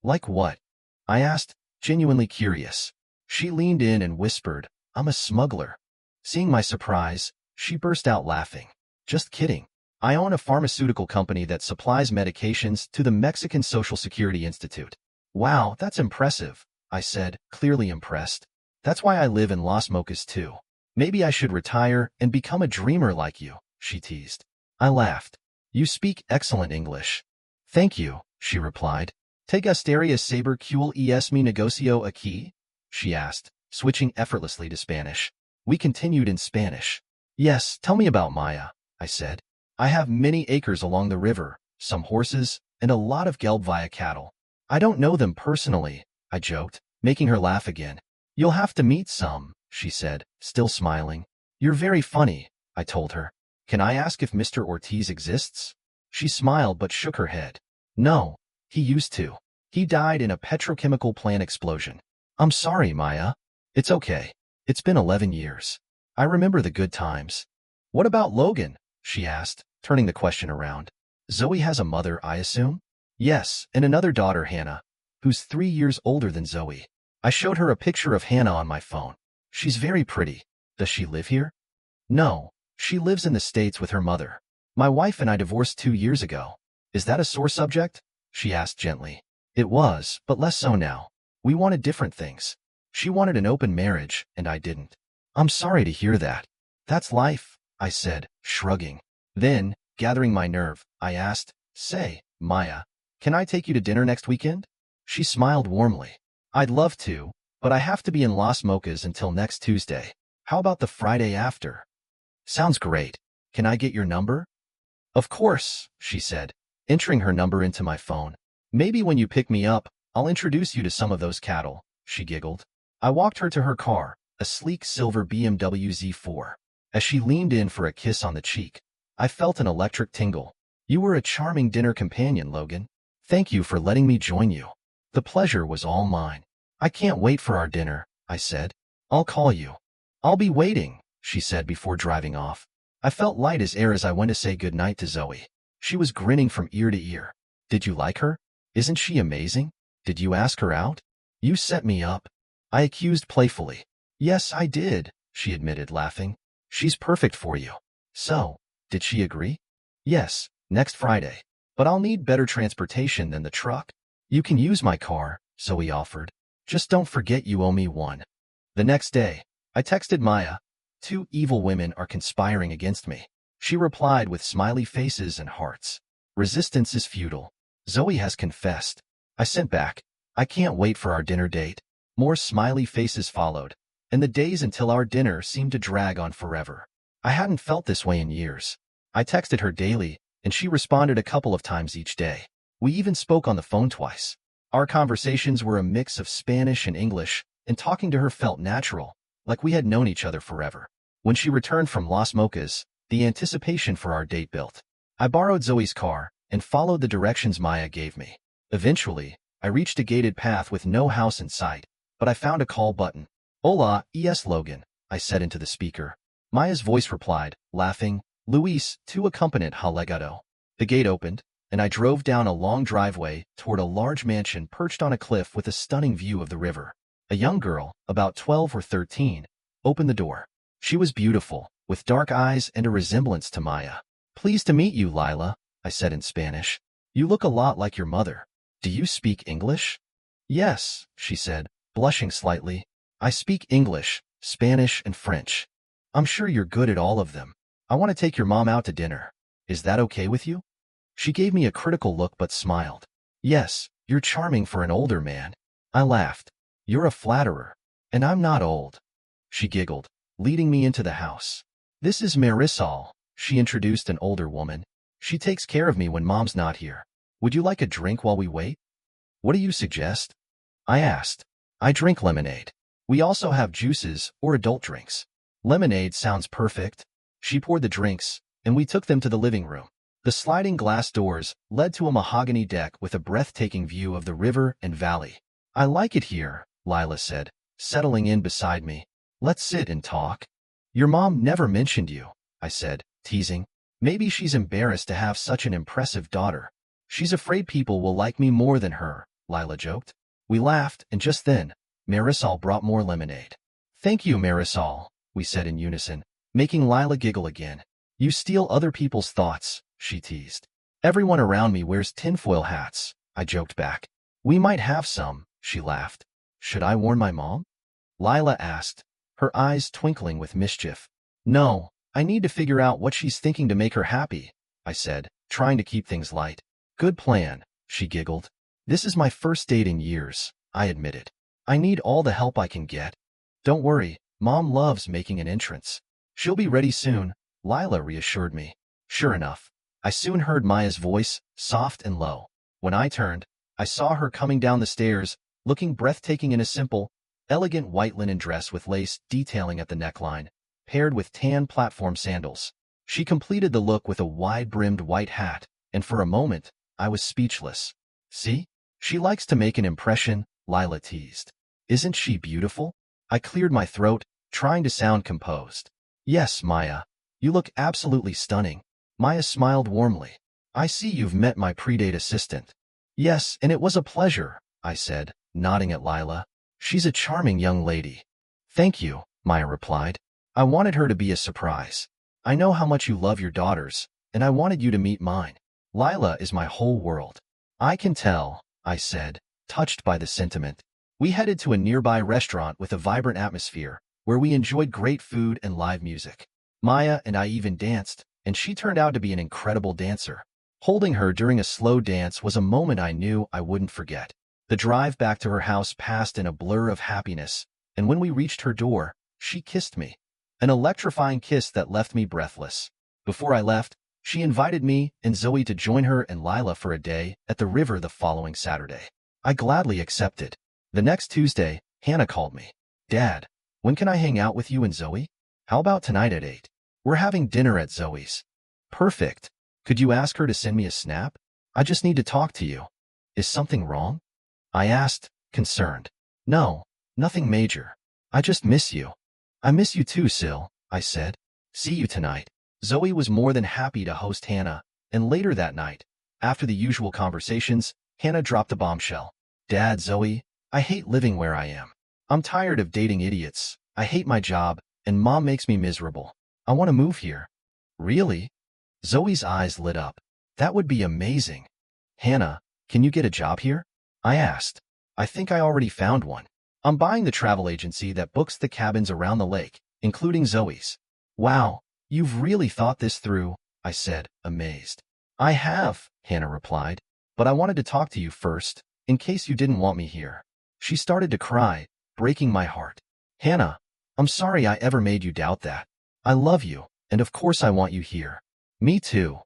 Like what? I asked, genuinely curious. She leaned in and whispered, I'm a smuggler. Seeing my surprise, she burst out laughing. Just kidding. I own a pharmaceutical company that supplies medications to the Mexican Social Security Institute. Wow, that's impressive, I said, clearly impressed. That's why I live in Las Mocas too. Maybe I should retire and become a dreamer like you, she teased. I laughed. You speak excellent English. Thank you, she replied. ¿Te gustaría saber cuál es mi negocio aquí? She asked, switching effortlessly to Spanish. We continued in Spanish. Yes, tell me about Maya, I said. I have many acres along the river, some horses, and a lot of Gelbvia cattle. I don't know them personally, I joked, making her laugh again. You'll have to meet some, she said, still smiling. You're very funny, I told her. Can I ask if Mr. Ortiz exists? She smiled but shook her head. No, he used to. He died in a petrochemical plant explosion. I'm sorry, Maya. It's okay. It's been 11 years. I remember the good times. What about Logan? She asked, turning the question around. Zoe has a mother, I assume? Yes, and another daughter, Hannah, who's 3 years older than Zoe. I showed her a picture of Hannah on my phone. She's very pretty. Does she live here? No, she lives in the States with her mother. My wife and I divorced 2 years ago. Is that a sore subject? She asked gently. It was, but less so now. We wanted different things. She wanted an open marriage, and I didn't. I'm sorry to hear that. That's life, I said, shrugging. Then, gathering my nerve, I asked, Say, Maya, can I take you to dinner next weekend? She smiled warmly. I'd love to, but I have to be in Las Mocas until next Tuesday. How about the Friday after? Sounds great. Can I get your number? Of course, she said, entering her number into my phone. Maybe when you pick me up, I'll introduce you to some of those cattle, she giggled. I walked her to her car, a sleek silver BMW Z4. As she leaned in for a kiss on the cheek, I felt an electric tingle. You were a charming dinner companion, Logan. Thank you for letting me join you. The pleasure was all mine. I can't wait for our dinner, I said. I'll call you. I'll be waiting, she said before driving off. I felt light as air as I went to say goodnight to Zoe. She was grinning from ear to ear. Did you like her? Isn't she amazing? Did you ask her out? You set me up, I accused playfully. Yes, I did, she admitted, laughing. She's perfect for you. So, did she agree? Yes, next Friday. But I'll need better transportation than the truck. You can use my car, Zoe offered. Just don't forget you owe me one. The next day, I texted Maya. 2 evil women are conspiring against me. She replied with smiley faces and hearts. Resistance is futile. Zoe has confessed. I sent back. I can't wait for our dinner date. More smiley faces followed, and the days until our dinner seemed to drag on forever. I hadn't felt this way in years. I texted her daily, and she responded a couple of times each day. We even spoke on the phone twice. Our conversations were a mix of Spanish and English, and talking to her felt natural, like we had known each other forever. When she returned from Las Mocas, the anticipation for our date built. I borrowed Zoe's car and followed the directions Maya gave me. Eventually, I reached a gated path with no house in sight, but I found a call button. Hola, es Logan, I said into the speaker. Maya's voice replied, laughing, Luis, tu acompañante ha llegado. The gate opened, and I drove down a long driveway toward a large mansion perched on a cliff with a stunning view of the river. A young girl, about 12 or 13, opened the door. She was beautiful, with dark eyes and a resemblance to Maya. Pleased to meet you, Lila, I said in Spanish. You look a lot like your mother. Do you speak English? Yes, she said, blushing slightly. I speak English, Spanish, and French. I'm sure you're good at all of them. I want to take your mom out to dinner. Is that okay with you? She gave me a critical look but smiled. Yes, you're charming for an older man. I laughed. You're a flatterer. And I'm not old. She giggled, leading me into the house. This is Marisol, she introduced an older woman. She takes care of me when mom's not here. Would you like a drink while we wait? What do you suggest? I asked. I drink lemonade. We also have juices or adult drinks. Lemonade sounds perfect. She poured the drinks, and we took them to the living room. The sliding glass doors led to a mahogany deck with a breathtaking view of the river and valley. I like it here, Lila said, settling in beside me. Let's sit and talk. Your mom never mentioned you, I said, teasing. Maybe she's embarrassed to have such an impressive daughter. She's afraid people will like me more than her, Lila joked. We laughed, and just then, Marisol brought more lemonade. Thank you, Marisol, we said in unison, making Lila giggle again. You steal other people's thoughts, she teased. Everyone around me wears tinfoil hats, I joked back. We might have some, she laughed. Should I warn my mom? Lila asked, her eyes twinkling with mischief. No, I need to figure out what she's thinking to make her happy, I said, trying to keep things light. Good plan, she giggled. This is my first date in years, I admitted. I need all the help I can get. Don't worry, Mom loves making an entrance. She'll be ready soon, Lila reassured me. Sure enough, I soon heard Maya's voice, soft and low. When I turned, I saw her coming down the stairs, looking breathtaking in a simple, elegant white linen dress with lace detailing at the neckline, paired with tan platform sandals. She completed the look with a wide-brimmed white hat, and for a moment, I was speechless. See? She likes to make an impression, Lila teased. Isn't she beautiful? I cleared my throat, trying to sound composed. Yes, Maya. You look absolutely stunning. Maya smiled warmly. I see you've met my predate assistant. Yes, and it was a pleasure, I said, nodding at Lila. She's a charming young lady. Thank you, Maya replied. I wanted her to be a surprise. I know how much you love your daughters, and I wanted you to meet mine. Lila is my whole world. I can tell, I said, touched by the sentiment. We headed to a nearby restaurant with a vibrant atmosphere, where we enjoyed great food and live music. Maya and I even danced, and she turned out to be an incredible dancer. Holding her during a slow dance was a moment I knew I wouldn't forget. The drive back to her house passed in a blur of happiness, and when we reached her door, she kissed me. An electrifying kiss that left me breathless. Before I left, she invited me and Zoe to join her and Lila for a day at the river the following Saturday. I gladly accepted. The next Tuesday, Hannah called me. Dad, when can I hang out with you and Zoe? How about tonight at 8? We're having dinner at Zoe's. Perfect. Could you ask her to send me a snap? I just need to talk to you. Is something wrong? I asked, concerned. No, nothing major. I just miss you. I miss you too, Sil, I said. See you tonight. Zoe was more than happy to host Hannah, and later that night, after the usual conversations, Hannah dropped a bombshell. Dad, Zoe, I hate living where I am. I'm tired of dating idiots. I hate my job, and Mom makes me miserable. I want to move here. Really? Zoe's eyes lit up. That would be amazing. Hannah, can you get a job here? I asked. I think I already found one. I'm buying the travel agency that books the cabins around the lake, including Zoe's. Wow, you've really thought this through, I said, amazed. I have, Hannah replied, but I wanted to talk to you first, in case you didn't want me here. She started to cry, breaking my heart. Hannah, I'm sorry I ever made you doubt that. I love you, and of course I want you here. Me too.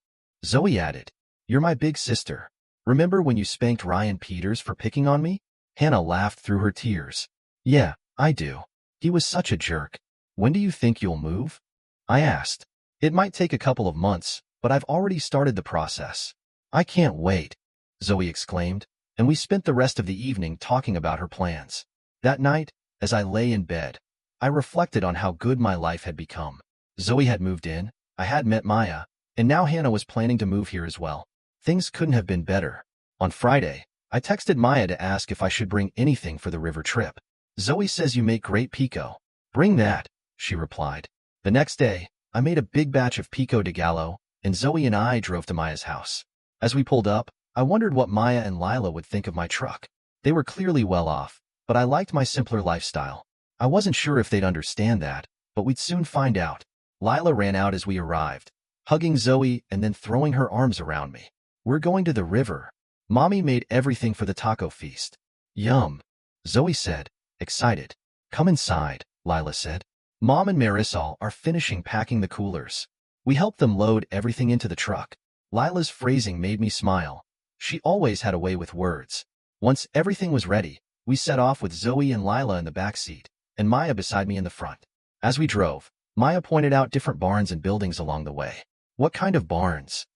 Zoe added. You're my big sister. Remember when you spanked Ryan Peters for picking on me? Hannah laughed through her tears. Yeah, I do. He was such a jerk. When do you think you'll move? I asked. It might take a couple of months, but I've already started the process. I can't wait, Zoe exclaimed, and we spent the rest of the evening talking about her plans. That night, as I lay in bed, I reflected on how good my life had become. Zoe had moved in, I had met Maya, and now Hannah was planning to move here as well. Things couldn't have been better. On Friday, I texted Maya to ask if I should bring anything for the river trip. Zoe says you make great pico. Bring that, she replied. The next day, I made a big batch of pico de gallo, and Zoe and I drove to Maya's house. As we pulled up, I wondered what Maya and Lila would think of my truck. They were clearly well off, but I liked my simpler lifestyle. I wasn't sure if they'd understand that, but we'd soon find out. Lila ran out as we arrived, hugging Zoe and then throwing her arms around me. We're going to the river. Mommy made everything for the taco feast. Yum, Zoe said, excited. Come inside, Lila said. Mom and Marisol are finishing packing the coolers. We helped them load everything into the truck. Lila's phrasing made me smile. She always had a way with words. Once everything was ready, we set off with Zoe and Lila in the back seat, and Maya beside me in the front. As we drove, Maya pointed out different barns and buildings along the way. What kind of barns?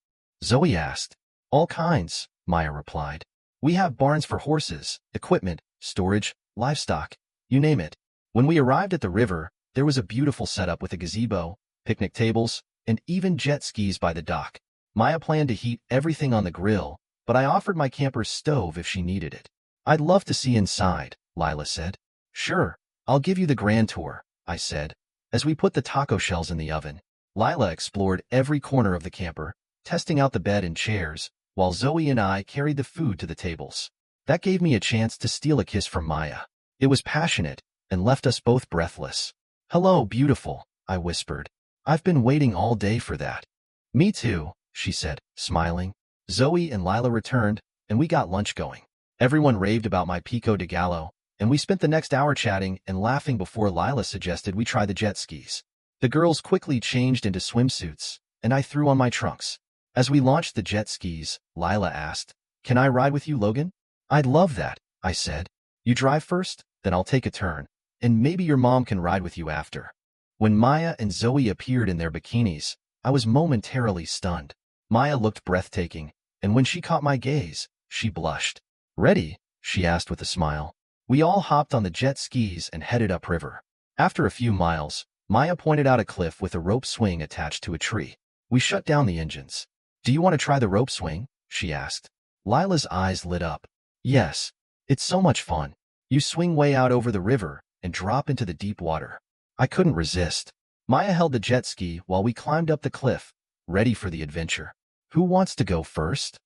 Zoe asked. All kinds, Maya replied. We have barns for horses, equipment, storage, livestock, you name it. When we arrived at the river, there was a beautiful setup with a gazebo, picnic tables, and even jet skis by the dock. Maya planned to heat everything on the grill, but I offered my camper's stove if she needed it. I'd love to see inside, Lila said. Sure, I'll give you the grand tour, I said. As we put the taco shells in the oven, Lila explored every corner of the camper, testing out the bed and chairs, while Zoe and I carried the food to the tables. That gave me a chance to steal a kiss from Maya. It was passionate and left us both breathless. Hello, beautiful, I whispered. I've been waiting all day for that. Me too, she said, smiling. Zoe and Lila returned, and we got lunch going. Everyone raved about my pico de gallo, and we spent the next hour chatting and laughing before Lila suggested we try the jet skis. The girls quickly changed into swimsuits, and I threw on my trunks. As we launched the jet skis, Lila asked, Can I ride with you, Logan? I'd love that, I said. You drive first, then I'll take a turn, and maybe your mom can ride with you after. When Maya and Zoe appeared in their bikinis, I was momentarily stunned. Maya looked breathtaking, and when she caught my gaze, she blushed. Ready? She asked with a smile. We all hopped on the jet skis and headed upriver. After a few miles, Maya pointed out a cliff with a rope swing attached to a tree. We shut down the engines. Do you want to try the rope swing? She asked. Lila's eyes lit up. Yes. It's so much fun. You swing way out over the river and drop into the deep water. I couldn't resist. Maya held the jet ski while we climbed up the cliff, ready for the adventure. Who wants to go first?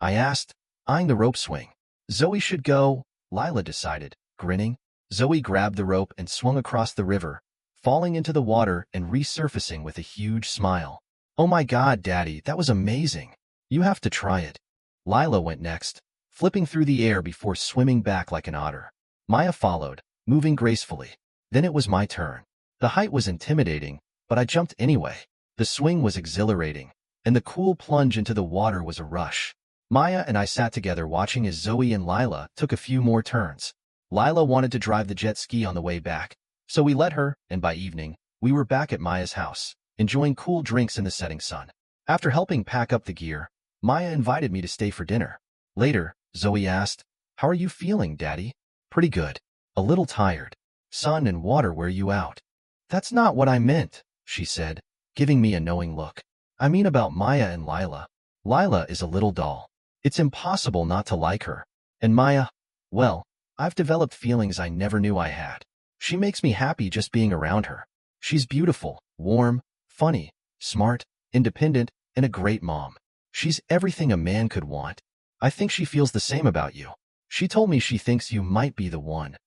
I asked, eyeing the rope swing. Zoe should go, Lila decided, grinning. Zoe grabbed the rope and swung across the river, falling into the water and resurfacing with a huge smile. Oh my God, Daddy, that was amazing. You have to try it. Lila went next, flipping through the air before swimming back like an otter. Maya followed, moving gracefully. Then it was my turn. The height was intimidating, but I jumped anyway. The swing was exhilarating, and the cool plunge into the water was a rush. Maya and I sat together watching as Zoe and Lila took a few more turns. Lila wanted to drive the jet ski on the way back, so we let her, and by evening, we were back at Maya's house, enjoying cool drinks in the setting sun. After helping pack up the gear, Maya invited me to stay for dinner. Later, Zoe asked, How are you feeling, Daddy? Pretty good. A little tired. Sun and water wear you out. That's not what I meant, she said, giving me a knowing look. I mean about Maya and Lila. Lila is a little doll. It's impossible not to like her. And Maya, well, I've developed feelings I never knew I had. She makes me happy just being around her. She's beautiful, warm, funny, smart, independent, and a great mom. She's everything a man could want. I think she feels the same about you. She told me she thinks you might be the one.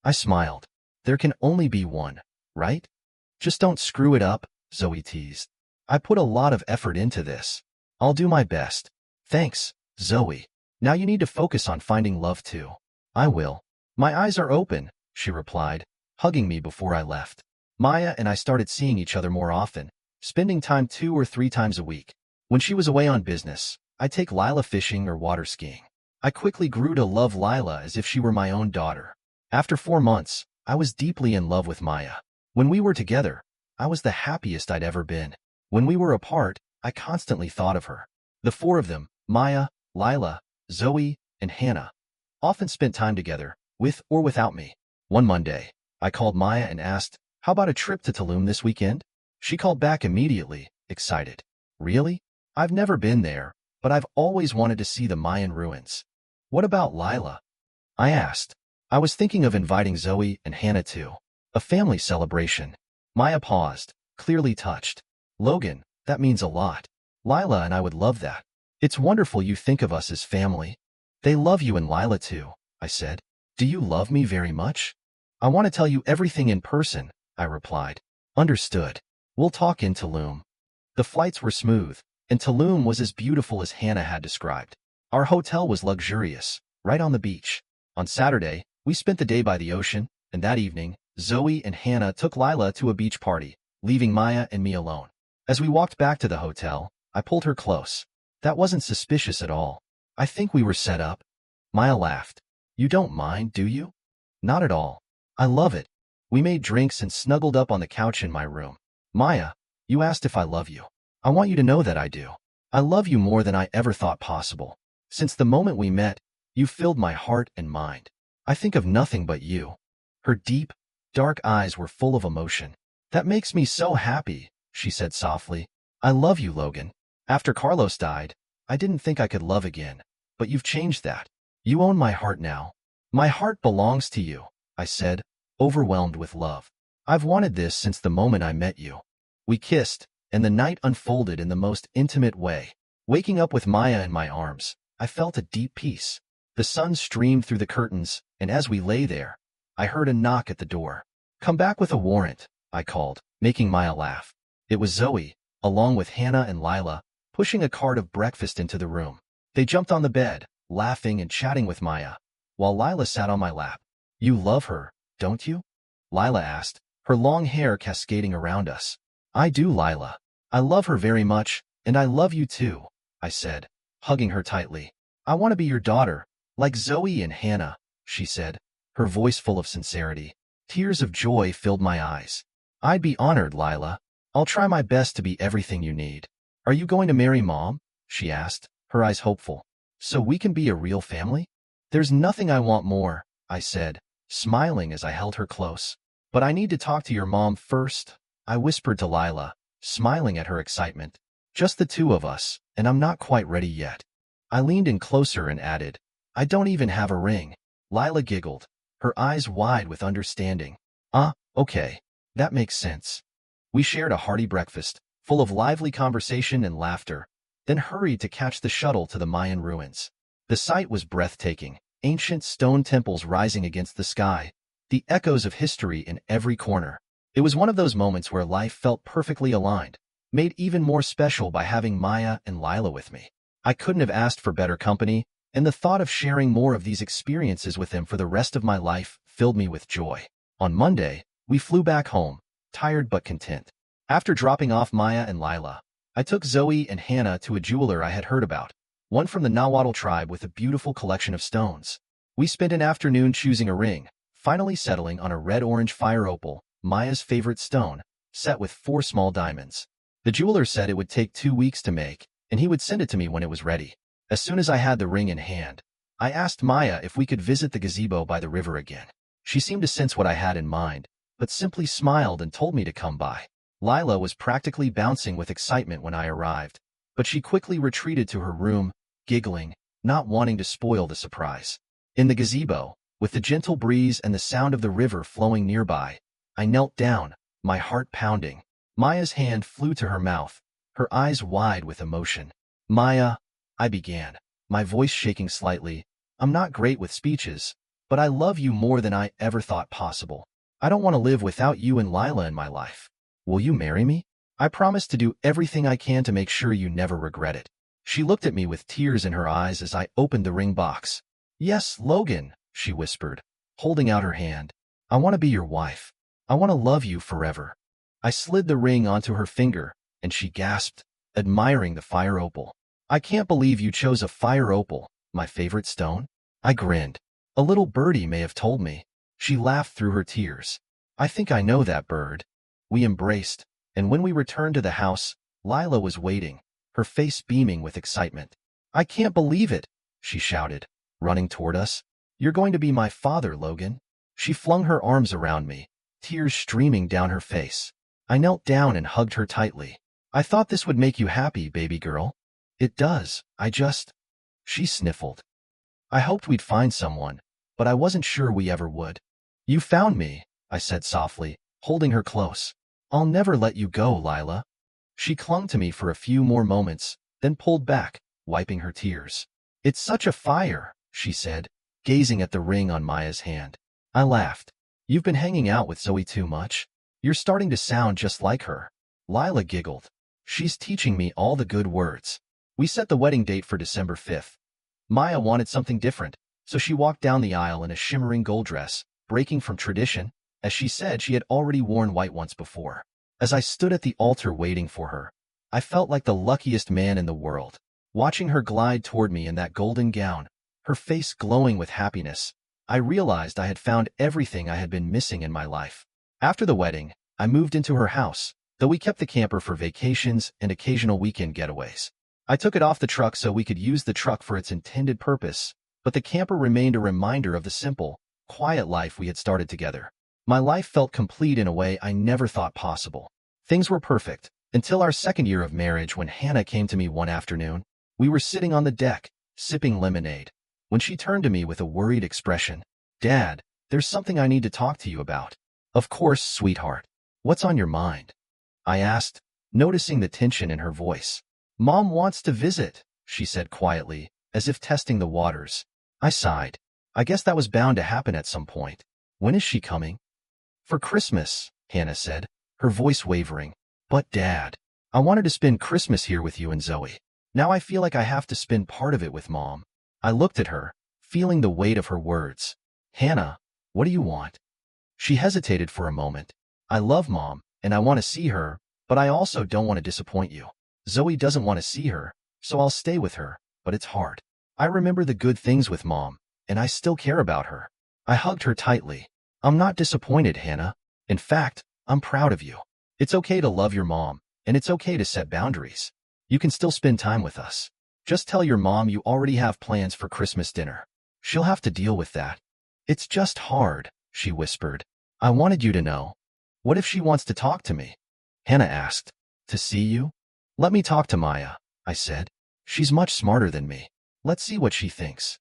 I smiled. There can only be one, right? Just don't screw it up, Zoe teased. I put a lot of effort into this. I'll do my best. Thanks, Zoe. Now you need to focus on finding love too. I will. My eyes are open, she replied, hugging me before I left. Maya and I started seeing each other more often, spending time 2 or 3 times a week. When she was away on business, I'd take Lila fishing or water skiing. I quickly grew to love Lila as if she were my own daughter. After 4 months, I was deeply in love with Maya. When we were together, I was the happiest I'd ever been. When we were apart, I constantly thought of her. The 4 of them, Maya, Lila, Zoe, and Hannah, often spent time together, with or without me. One Monday, I called Maya and asked, How about a trip to Tulum this weekend? She called back immediately, excited. Really? I've never been there, but I've always wanted to see the Mayan ruins. What about Lila? I asked. I was thinking of inviting Zoe and Hannah too. A family celebration. Maya paused, clearly touched. Logan, that means a lot. Lila and I would love that. It's wonderful you think of us as family. They love you and Lila too, I said. Do you love me very much? I want to tell you everything in person, I replied. Understood. We'll talk in Tulum. The flights were smooth, and Tulum was as beautiful as Hannah had described. Our hotel was luxurious, right on the beach. On Saturday, we spent the day by the ocean, and that evening, Zoe and Hannah took Lila to a beach party, leaving Maya and me alone. As we walked back to the hotel, I pulled her close. That wasn't suspicious at all. I think we were set up. Maya laughed. You don't mind, do you? Not at all. I love it. We made drinks and snuggled up on the couch in my room. Maya, you asked if I love you. I want you to know that I do. I love you more than I ever thought possible. Since the moment we met, you filled my heart and mind. I think of nothing but you. Her deep, dark eyes were full of emotion. That makes me so happy, she said softly. I love you, Logan. After Carlos died, I didn't think I could love again, but you've changed that. You own my heart now. My heart belongs to you, I said, overwhelmed with love. I've wanted this since the moment I met you. We kissed, and the night unfolded in the most intimate way. Waking up with Maya in my arms, I felt a deep peace. The sun streamed through the curtains, and as we lay there, I heard a knock at the door. Come back with a warrant, I called, making Maya laugh. It was Zoe, along with Hannah and Lila, pushing a cart of breakfast into the room. They jumped on the bed, laughing and chatting with Maya, while Lila sat on my lap. You love her, don't you? Lila asked, her long hair cascading around us. I do, Lila. I love her very much, and I love you too, I said, hugging her tightly. I want to be your daughter, like Zoe and Hannah, she said, her voice full of sincerity. Tears of joy filled my eyes. I'd be honored, Lila. I'll try my best to be everything you need. Are you going to marry Mom? She asked, her eyes hopeful. So we can be a real family? There's nothing I want more, I said, smiling as I held her close. But I need to talk to your mom first, I whispered to Lila, smiling at her excitement. Just the two of us, and I'm not quite ready yet. I leaned in closer and added, I don't even have a ring. Lila giggled, her eyes wide with understanding. Okay, that makes sense. We shared a hearty breakfast, full of lively conversation and laughter, then hurried to catch the shuttle to the Mayan ruins. The sight was breathtaking, ancient stone temples rising against the sky, the echoes of history in every corner. It was one of those moments where life felt perfectly aligned, made even more special by having Maya and Lila with me. I couldn't have asked for better company, and the thought of sharing more of these experiences with them for the rest of my life filled me with joy. On Monday, we flew back home, tired but content. After dropping off Maya and Lila, I took Zoe and Hannah to a jeweler I had heard about, one from the Nahuatl tribe with a beautiful collection of stones. We spent an afternoon choosing a ring, finally settling on a red-orange fire opal, Maya's favorite stone, set with 4 small diamonds. The jeweler said it would take 2 weeks to make, and he would send it to me when it was ready. As soon as I had the ring in hand, I asked Maya if we could visit the gazebo by the river again. She seemed to sense what I had in mind, but simply smiled and told me to come by. Lila was practically bouncing with excitement when I arrived, but she quickly retreated to her room, giggling, not wanting to spoil the surprise. In the gazebo, with the gentle breeze and the sound of the river flowing nearby, I knelt down, my heart pounding. Maya's hand flew to her mouth, her eyes wide with emotion. Maya, I began, my voice shaking slightly. I'm not great with speeches, but I love you more than I ever thought possible. I don't want to live without you and Lila in my life. Will you marry me? I promise to do everything I can to make sure you never regret it. She looked at me with tears in her eyes as I opened the ring box. Yes, Logan, she whispered, holding out her hand. I want to be your wife. I want to love you forever. I slid the ring onto her finger, and she gasped, admiring the fire opal. I can't believe you chose a fire opal, my favorite stone. I grinned. A little birdie may have told me. She laughed through her tears. I think I know that bird. We embraced, and when we returned to the house, Lila was waiting, her face beaming with excitement. I can't believe it, she shouted, running toward us. You're going to be my father, Logan. She flung her arms around me, tears streaming down her face. I knelt down and hugged her tightly. I thought this would make you happy, baby girl. It does, She sniffled. I hoped we'd find someone, but I wasn't sure we ever would. You found me, I said softly, holding her close. I'll never let you go, Lila. She clung to me for a few more moments, then pulled back, wiping her tears. It's such a fire, she said, gazing at the ring on Maya's hand. I laughed. You've been hanging out with Zoe too much. You're starting to sound just like her. Lila giggled. She's teaching me all the good words. We set the wedding date for December 5th. Maya wanted something different, so she walked down the aisle in a shimmering gold dress, breaking from tradition, as she said she had already worn white once before. As I stood at the altar waiting for her, I felt like the luckiest man in the world. Watching her glide toward me in that golden gown, her face glowing with happiness, I realized I had found everything I had been missing in my life. After the wedding, I moved into her house, though we kept the camper for vacations and occasional weekend getaways. I took it off the truck so we could use the truck for its intended purpose, but the camper remained a reminder of the simple, quiet life we had started together. My life felt complete in a way I never thought possible. Things were perfect, until our second year of marriage when Hannah came to me one afternoon. We were sitting on the deck, sipping lemonade, when she turned to me with a worried expression. "Dad, there's something I need to talk to you about." "Of course, sweetheart. What's on your mind?" I asked, noticing the tension in her voice. "Mom wants to visit," she said quietly, as if testing the waters. I sighed. I guess that was bound to happen at some point. "When is she coming?" "For Christmas," Hannah said, her voice wavering. "But Dad, I wanted to spend Christmas here with you and Zoe. Now I feel like I have to spend part of it with Mom." I looked at her, feeling the weight of her words. "Hannah, what do you want?" She hesitated for a moment. "I love Mom, and I want to see her, but I also don't want to disappoint you. Zoe doesn't want to see her, so I'll stay with her, but it's hard. I remember the good things with Mom, and I still care about her." I hugged her tightly. "I'm not disappointed, Hannah. In fact, I'm proud of you. It's okay to love your mom, and it's okay to set boundaries. You can still spend time with us. Just tell your mom you already have plans for Christmas dinner. She'll have to deal with that." "It's just hard," she whispered. "I wanted you to know." "What if she wants to talk to me?" Hannah asked. "To see you?" "Let me talk to Maya," I said. "She's much smarter than me. Let's see what she thinks."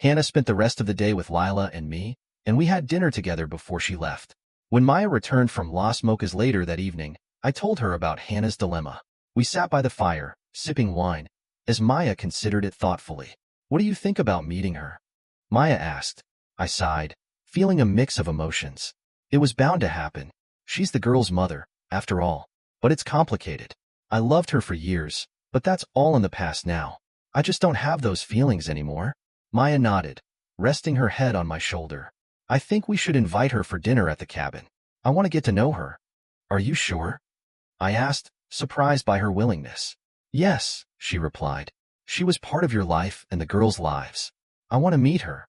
Hannah spent the rest of the day with Lila and me, and we had dinner together before she left. When Maya returned from Las Mocas later that evening, I told her about Hannah's dilemma. We sat by the fire, sipping wine, as Maya considered it thoughtfully. "What do you think about meeting her?" Maya asked. I sighed, feeling a mix of emotions. It was bound to happen. She's the girl's mother, after all. But it's complicated. I loved her for years, but that's all in the past now. I just don't have those feelings anymore. Maya nodded, resting her head on my shoulder. "I think we should invite her for dinner at the cabin. I want to get to know her." "Are you sure?" I asked, surprised by her willingness. "Yes," she replied. "She was part of your life and the girls' lives. I want to meet her."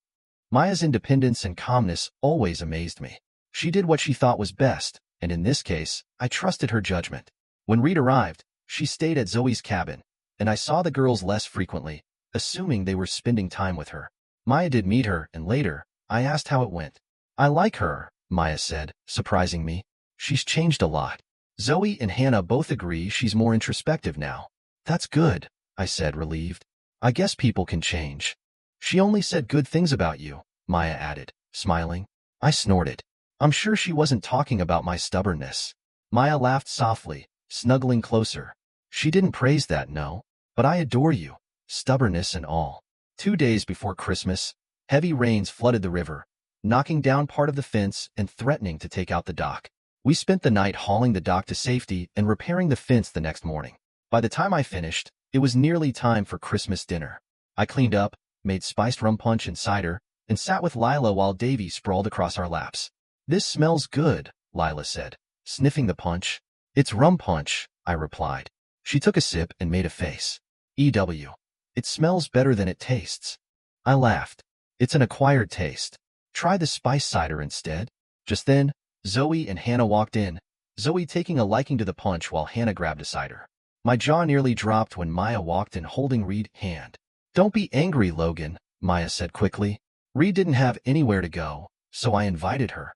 Maya's independence and calmness always amazed me. She did what she thought was best, and in this case, I trusted her judgment. When Reed arrived, she stayed at Zoe's cabin, and I saw the girls less frequently, assuming they were spending time with her. Maya did meet her, and later, I asked how it went. "I like her," Maya said, surprising me. "She's changed a lot." Zoe and Hannah both agree she's more introspective now. "That's good," I said, relieved. "I guess people can change." "She only said good things about you," Maya added, smiling. I snorted. I'm sure she wasn't talking about my stubbornness. Maya laughed softly, snuggling closer. "She didn't praise that, no. But I adore you, stubbornness and all." 2 days before Christmas, heavy rains flooded the river, knocking down part of the fence and threatening to take out the dock. We spent the night hauling the dock to safety and repairing the fence the next morning. By the time I finished, it was nearly time for Christmas dinner. I cleaned up, made spiced rum punch and cider, and sat with Lila while Davy sprawled across our laps. "This smells good," Lila said, sniffing the punch. "It's rum punch," I replied. She took a sip and made a face. "EW. It smells better than it tastes." I laughed. "It's an acquired taste. Try the spice cider instead." Just then, Zoe and Hannah walked in, Zoe taking a liking to the punch while Hannah grabbed a cider. My jaw nearly dropped when Maya walked in holding Reed's hand. "Don't be angry, Logan," Maya said quickly. "Reed didn't have anywhere to go, so I invited her."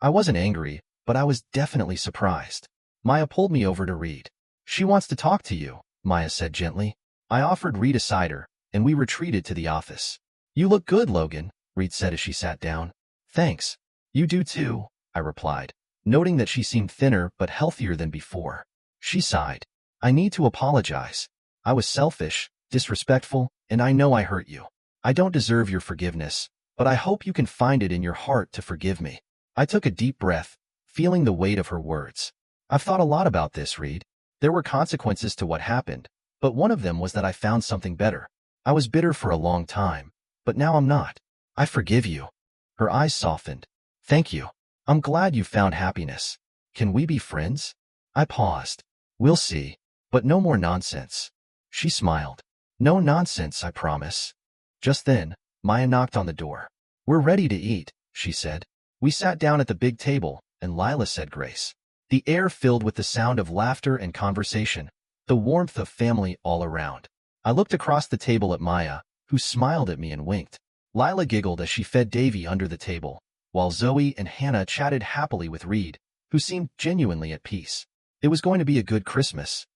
I wasn't angry, but I was definitely surprised. Maya pulled me over to Reed. "She wants to talk to you," Maya said gently. I offered Reed a cider, and we retreated to the office. "You look good, Logan," Reed said as she sat down. "Thanks. You do too," I replied, noting that she seemed thinner but healthier than before. She sighed. "I need to apologize. I was selfish, disrespectful, and I know I hurt you. I don't deserve your forgiveness, but I hope you can find it in your heart to forgive me." I took a deep breath, feeling the weight of her words. "I've thought a lot about this, Reed. There were consequences to what happened, but one of them was that I found something better. I was bitter for a long time, but now I'm not. I forgive you. Her eyes softened. Thank you. I'm glad you found happiness. Can we be friends? I paused. We'll see, but no more nonsense. She smiled. No nonsense, I promise. Just then, Maya knocked on the door. We're ready to eat, she said. We sat down at the big table, and Lila said grace. The air filled with the sound of laughter and conversation, the warmth of family all around. I looked across the table at Maya, who smiled at me and winked. Lila giggled as she fed Davy under the table, while Zoe and Hannah chatted happily with Reed, who seemed genuinely at peace. It was going to be a good Christmas,